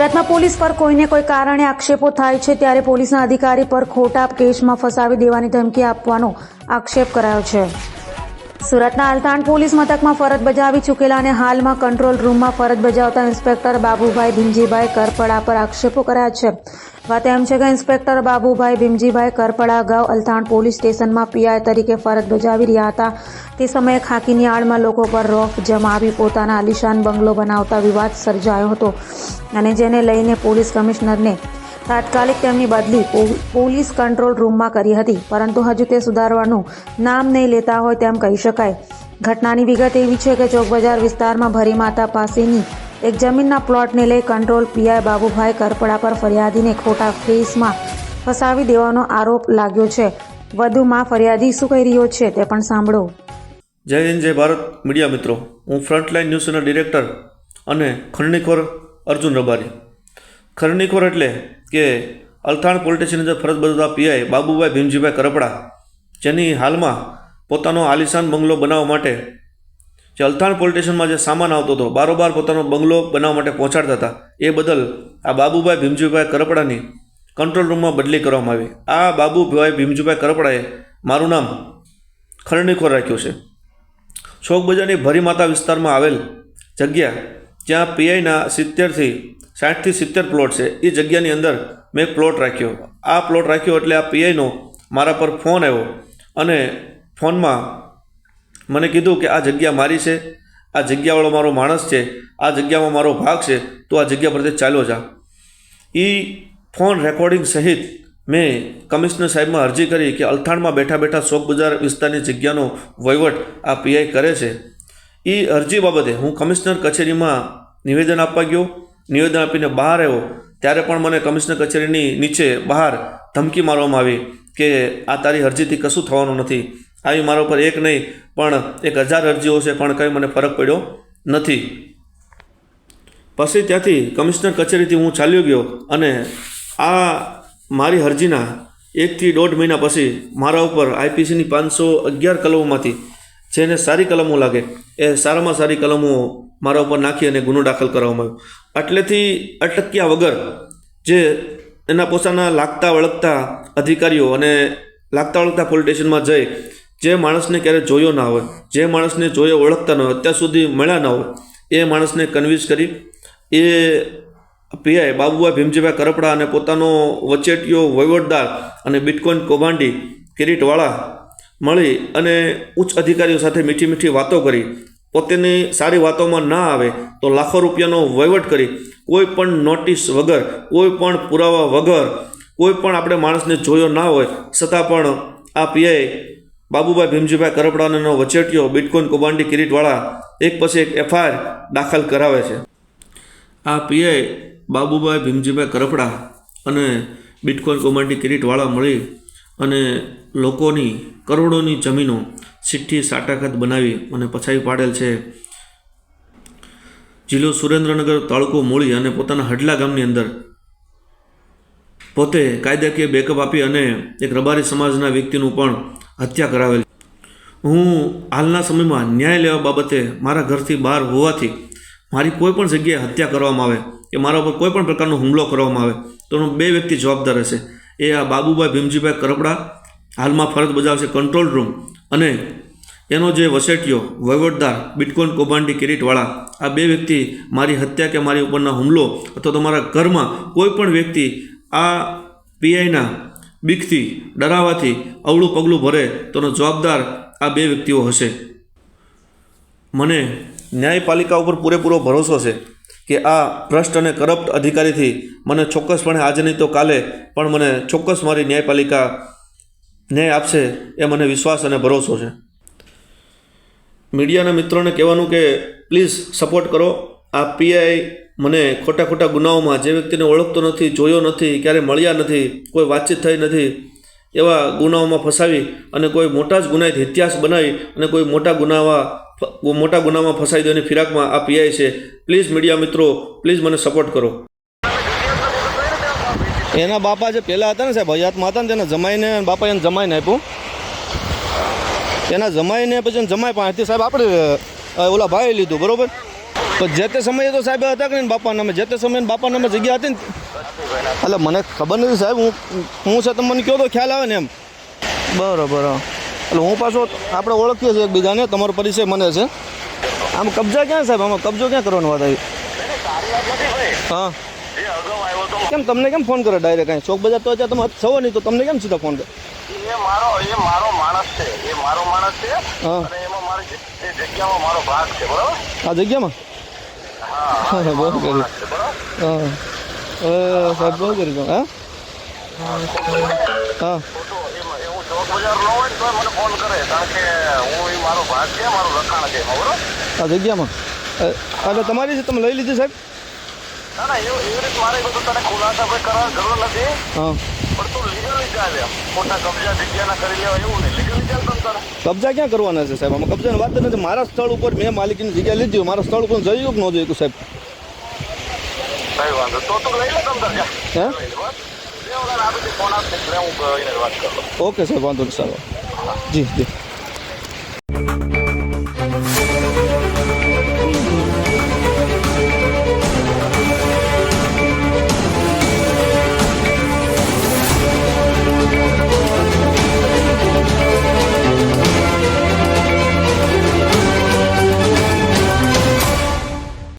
સુરતમાં પોલીસ પર કોઈને કોઈ કારણે આક્ષેપો થાય છે ત્યારે પોલીસના અધિકારી પર ખોટા કેસમાં ફસાવી દેવાની ધમકી આપવાનો આક્ષેપ કરાયો છે. સુરતના અલથાણ પોલીસ મથકમાં ફરજ બજાવી ચૂકેલા અને હાલમાં કંટ્રોલ રૂમમાં ફરજ બજાવતા ઇન્સ્પેક્ટર બાબુભાઈ ભીમજીભાઈ કરપડા પર આક્ષેપો કરાયા છે. વાત એમ છે કે ઇન્સ્પેક્ટર બાબુભાઈ ભીમજીભાઈ કરપડા અગાઉ અલથાણ પોલીસ સ્ટેશનમાં પીઆઈ તરીકે ફરજ બજાવી રહ્યા હતા. તે સમયે ખાકીની આડમાં લોકો પર રોફ જમાવી પોતાના આલિશાન બંગલો બનાવતા વિવાદ સર્જાયો હતો અને જેને લઈને પોલીસ કમિશનરને તાત્કાલિક તેમની બદલી પોલીસ કંટ્રોલ રૂમમાં કરી હતી, પરંતુ હજુ તે સુધારવાનું નામ નહીં લેતા હોય તેમ કહી શકાય. ઘટનાની વિગત એવી છે કે ચોક બજાર વિસ્તારમાં ભરી માતા પાસેની એક જમીનના પ્લોટને લઈ કંટ્રોલ પીઆઈ બાબુભાઈ કરપડા પર ફરિયાદીને ખોટા કેસમાં ફસાવી દેવાનો આરોપ લાગ્યો છે. વધુમાં ફરિયાદી શું કહી રહ્યો છે તે પણ સાંભળો. જય હિન્દ, જય ભારત મીડિયા મિત્રો. હું ફ્રન્ટલાઇન ન્યૂઝના ડિરેક્ટર અને ખરણીખોર અર્જુન રબારી. ખરણીખોર એટલે કે અલથાણ પોલીસ સ્ટેશનની અંદર ફરજ બજાવતા પીઆઈ બાબુભાઈ ભીમજીભાઈ કરપડા, જેની હાલમાં પોતાનો આલિશાન બંગલો બનાવવા માટે જે અલથાણ પોલીસ સ્ટેશનમાં જે સામાન આવતો હતો બારોબાર પોતાનો બંગલો બનાવવા માટે પહોંચાડતા હતા, એ બદલ આ બાબુભાઈ ભીમજીભાઈ કરપડાની કંટ્રોલ રૂમમાં બદલી કરવામાં આવી. આ બાબુભાઈ ભીમજીભાઈ કરપડાએ મારું નામ ખરણીખોર રાખ્યું છે. ચોક બજારની ભરી માતા વિસ્તારમાં આવેલ જગ્યા જ્યાં પીઆઈના 60 થી 70 પ્લોટ છે, એ જગ્યાની અંદર મેં એક પ્લોટ રાખ્યો. આ પ્લોટ રાખ્યો એટલે આ પીઆઈનો મારા પર ફોન આવ્યો અને ફોનમાં મને કીધું કે આ જગ્યા મારી છે, આ જગ્યાવાળો મારો માણસ છે, આ જગ્યામાં મારો ભાગ છે, તો આ જગ્યા પરથી ચાલ્યો જા. એ ફોન રેકોર્ડિંગ સહિત મેં કમિશનર સાહેબમાં અરજી કરી કે અલથાણમાં બેઠા બેઠા ચોક બજાર વિસ્તારની જગ્યાનો વહીવટ આ પીઆઈ કરે છે. એ અરજી બાબતે હું કમિશનર કચેરીમાં નિવેદન આપવા ગયો. નિવેદન આપીને બહાર આવ્યો ત્યારે પણ મને કમિશનર કચેરીની નીચે બહાર ધમકી મારવામાં આવી કે આ તારી અરજીથી કશું થવાનું નથી. આવી મારા ઉપર એક નહીં પણ 1000 અરજીઓ છે, પણ કંઈ મને ફરક પડ્યો નથી. પછી ત્યાંથી કમિશનર કચેરીથી હું ચાલ્યો ગયો અને આ મારી અરજીના 1 થી 1.5 મહિના પછી મારા ઉપર આઈપીસીની 511 કલમોમાંથી જેને સારી કલમો લાગે એ સારામાં સારી કલમો મારા ઉપર નાખી અને ગુનો દાખલ કરવામાં આવ્યો. એટલેથી અટક્યા વગર જે એના પોતાના લાગતા વળગતા અધિકારીઓ અને લાગતા વળગતા પોલીસ સ્ટેશનમાં જઈ જે માણસને ક્યારેય જોયો ના હોય, જે માણસને જોયો ઓળખતા ન હોય, અત્યાર સુધી મળ્યા ના હોય, એ માણસને કન્વિન્સ કરી એ પીઆઈ બાબુભાઈ ભીમજીભાઈ કરપડા અને પોતાનો વચેટિયો વહીવટદાર અને બિટકોઇન કૌભાંડી કિરીટવાળા મળી અને ઉચ્ચ અધિકારીઓ સાથે મીઠી મીઠી વાતો કરી. પોતાની સારી વાતોમાં ના આવે તો લાખો રૂપિયાનો વહીવટ કરી કોઈ પણ નોટિસ વગર, કોઈ પણ પુરાવા વગર, કોઈ પણ આપણે માણસને જોયો ના હોય છતાં પણ આ પીઆઈ બાબુભાઈ ભીમજીભાઈ કરપડાનો વચેટિયો બિટકોઇન કૌભાંડી કિરીટવાળા એક પછી એક એફઆઈઆર દાખલ કરાવે છે. આ પીઆઈ બાબુભાઈ ભીમજીભાઈ કરપડા અને બિટકોઇન કૌભાંડી કિરીટવાળા મળી અને લોકોની કરોડોની જમીનો સિઠ્ઠી સાટાઘાત બનાવી અને પછાવી પાડેલ છે. જિલ્લો સુરેન્દ્રનગર, તાલુકો મૂળી અને પોતાના હડલા ગામની અંદર પોતે કાયદાકીય બેકઅપ આપી અને એક રબારી સમાજના વ્યક્તિનું પણ હત્યા કરાવેલ. હું હાલના સમયમાં ન્યાય લેવા બાબતે મારા ઘરથી બહાર હોવાથી મારી કોઈ પણ જગ્યાએ હત્યા કરવામાં આવે કે મારા ઉપર કોઈ પણ પ્રકારનો હુમલો કરવામાં આવે તો 2 વ્યક્તિ જવાબદાર હશે. એ આ બાબુભાઈ ભીમજીભાઈ કરપડા હાલમાં ફરજ બજાવશે કંટ્રોલ રૂમ, અને એનો જે વસેટિયો વહીવટદાર બિટકોઇન કૌભાંડી કિરીટવાળા, આ 2 વ્યક્તિ મારી હત્યા કે મારી ઉપરના હુમલો અથવા તો મારા ઘરમાં કોઈ પણ વ્યક્તિ આ પીઆઈના બીકથી ડરાવાથી અવળું પગલું ભરે તોનો જવાબદાર આ 2 વ્યક્તિઓ હશે. મને ન્યાયપાલિકા ઉપર પૂરેપૂરો ભરોસો છે કે આ ભ્રષ્ટ અને કરપ્ટ અધિકારીથી મને ચોક્કસપણે આજે નહીં તો કાલે પણ મને ચોક્કસ મારી ન્યાયપાલિકા ન્યાય આપશે, એ મને વિશ્વાસ અને ભરોસો છે. મીડિયાના મિત્રોને કહેવાનું કે પ્લીઝ સપોર્ટ કરો. આ પીઆઈ મને ખોટા ખોટા ગુનાઓમાં, જે વ્યક્તિને ઓળખતો નથી, જોયો નથી, ક્યારે મળ્યા નથી, કોઈ વાતચીત થઈ નથી, એવા ગુનાઓમાં ફસાવી અને કોઈ મોટા જ ગુનાહિત ઇતિહાસ બનાવી અને કોઈ મોટા ગુનામાં ફસાવી દેવાની ફિરાકમાં આ પીઆઈ છે. પ્લીઝ મીડિયા મિત્રો, પ્લીઝ મને સપોર્ટ કરો. એના બાપા જે પહેલાં હતા ને સાહેબ, હયાતમાં હતા ને, તેને જમાઈને બાપા એને જમાઈને આપ્યું. એના જમાઈને પછી જમાઈ પાસેથી સાહેબ આપણે ઓલા ભાઈ લીધું, બરાબર. તો જે તે સમયે તો સાહેબ હતા કે નહીં બાપાના નામે, જે તે સમયે બાપાના નામે જગ્યા હતી ને. એટલે મને ખબર નથી સાહેબ, હું છે તમને કહો તો ખ્યાલ આવે ને એમ. બરાબર. હા, એટલે હું પાછો આપણે ઓળખીએ છીએ એકબીજાને, તમારો પરિચય મને છે. આમ કબજા ક્યાં સાહેબ, આમાં કબજો ક્યાં કરવાની વાત આવી? હા, કેમ તમને કેમ ફોન કરે ડાયરેક્ટ? કાંઈ ચોક બજાર તો અત્યારે તમે છો નહીં, તો તમને કેમ સીધા ફોન કરે? એ મારો માણસ છે, એ મારો માણસ છે. હા. અને એમાં મારી જે જગ્યામાં મારો ભાગ છે, બરાબર? આ જગ્યામાં? હા, હા, બહુ કરી. માણસ છે, બરાબર? હા, સાહેબ બહુ કરી દો. હા, હા, તો એવું ચોક બજાર ન હોય ને તો મને ફોન કરે, કારણ કે હું એ મારો ભાગ છે, મારું લખાણ છે એમાં, બરાબર? આ જગ્યામાં એટલે તમારી છે, તમે લઈ લીધી સાહેબ? ના ના, એવી રીતે મારે બધું તને ખુલાસા કોઈ કરવાની જરૂર નથી, હા, પણ તું લીગલી ચાલે એમ. ખોટા કબજા જગ્યાના કરી લેવા એવું નહીં, લીગલી ચાલ તમ તારે. કબજા ક્યાં કરવાના છે સાહેબ? આમાં કબજાની વાત જ નથી. મારા સ્થળ ઉપર મેં માલિકીની જગ્યા લીધી હોય, મારા સ્થળ ઉપર જયું કે ન જોયું સાહેબ? કઈ વાંધો તો તું લઈ લે તમ તારે, જા. હે? લઈ લે, બસ. બે વખત આ બધી ફોન આપશે એટલે હું એને વાત કરું. ઓકે સાહેબ, વાંધો નહીં સાહેબ. જી જી.